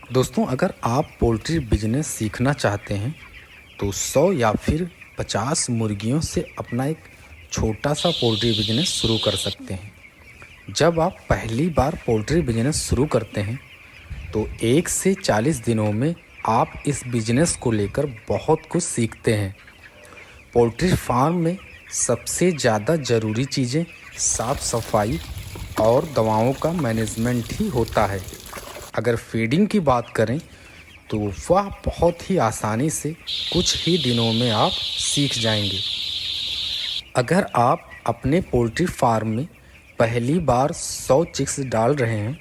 दोस्तों, अगर आप पोल्ट्री बिजनेस सीखना चाहते हैं तो 100 या फिर 50 मुर्गियों से अपना एक छोटा सा पोल्ट्री बिजनेस शुरू कर सकते हैं। जब आप पहली बार पोल्ट्री बिजनेस शुरू करते हैं तो 1 से 40 दिनों में आप इस बिजनेस को लेकर बहुत कुछ सीखते हैं। पोल्ट्री फार्म में सबसे ज़्यादा ज़रूरी चीज़ें साफ़ सफाई और दवाओं का मैनेजमेंट ही होता है। अगर फीडिंग की बात करें तो वह बहुत ही आसानी से कुछ ही दिनों में आप सीख जाएंगे। अगर आप अपने पोल्ट्री फार्म में पहली बार 100 चिक्स डाल रहे हैं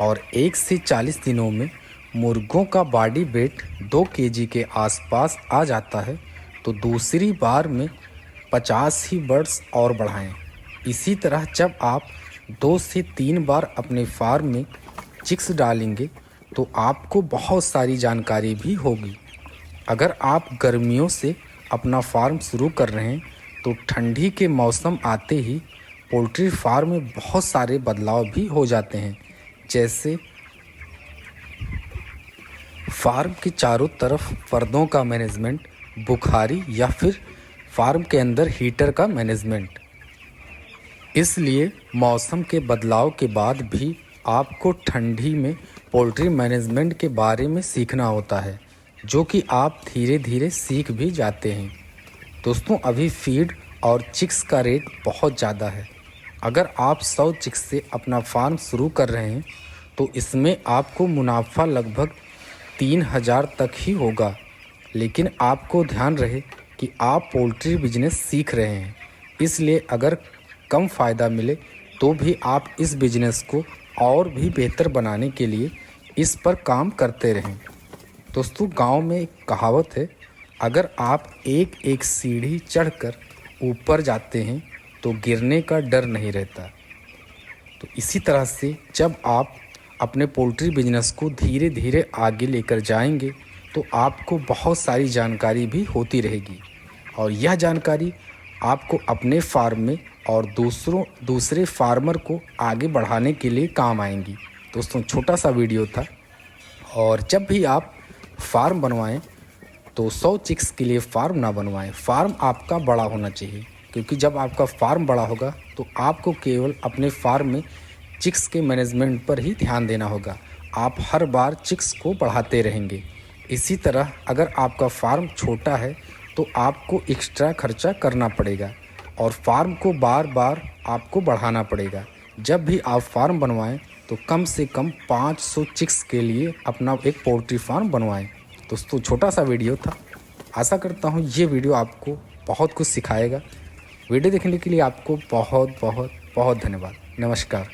और 1 से 40 दिनों में मुर्गों का बॉडी वेट 2 केजी के आसपास आ जाता है तो दूसरी बार में 50 ही बर्ड्स और बढ़ाएं। इसी तरह जब आप 2 से 3 बार अपने फार्म में चिक्स डालेंगे तो आपको बहुत सारी जानकारी भी होगी। अगर आप गर्मियों से अपना फार्म शुरू कर रहे हैं तो ठंडी के मौसम आते ही पोल्ट्री फार्म में बहुत सारे बदलाव भी हो जाते हैं, जैसे फार्म के चारों तरफ पर्दों का मैनेजमेंट, बुखारी या फिर फार्म के अंदर हीटर का मैनेजमेंट। इसलिए मौसम के बदलाव के बाद भी आपको ठंडी में पोल्ट्री मैनेजमेंट के बारे में सीखना होता है, जो कि आप धीरे धीरे सीख भी जाते हैं। दोस्तों, अभी फीड और चिक्स का रेट बहुत ज़्यादा है। अगर आप 100 चिक्स से अपना फार्म शुरू कर रहे हैं तो इसमें आपको मुनाफा लगभग 3000 तक ही होगा। लेकिन आपको ध्यान रहे कि आप पोल्ट्री बिजनेस सीख रहे हैं, इसलिए अगर कम फ़ायदा मिले तो भी आप इस बिजनेस को और भी बेहतर बनाने के लिए इस पर काम करते रहें। दोस्तों, गांव में एक कहावत है, अगर आप एक एक सीढ़ी चढ़कर ऊपर जाते हैं तो गिरने का डर नहीं रहता। तो इसी तरह से जब आप अपने पोल्ट्री बिजनेस को धीरे धीरे आगे लेकर जाएंगे तो आपको बहुत सारी जानकारी भी होती रहेगी और यह जानकारी आपको अपने फार्म में और दूसरे फार्मर को आगे बढ़ाने के लिए काम आएंगी। दोस्तों, छोटा सा वीडियो था। और जब भी आप फार्म बनवाएं तो 100 चिक्स के लिए फार्म ना बनवाएं। फार्म आपका बड़ा होना चाहिए, क्योंकि जब आपका फार्म बड़ा होगा तो आपको केवल अपने फार्म में चिक्स के मैनेजमेंट पर ही ध्यान देना होगा। आप हर बार चिक्स को बढ़ाते रहेंगे। इसी तरह अगर आपका फार्म छोटा है तो आपको एक्स्ट्रा खर्चा करना पड़ेगा और फार्म को बार बार आपको बढ़ाना पड़ेगा। जब भी आप फार्म बनवाएं तो कम से कम 500 चिक्स के लिए अपना एक पोल्ट्री फार्म बनवाएं। दोस्तों, छोटा सा वीडियो था। आशा करता हूं ये वीडियो आपको बहुत कुछ सिखाएगा। वीडियो देखने के लिए आपको बहुत बहुत बहुत धन्यवाद। नमस्कार।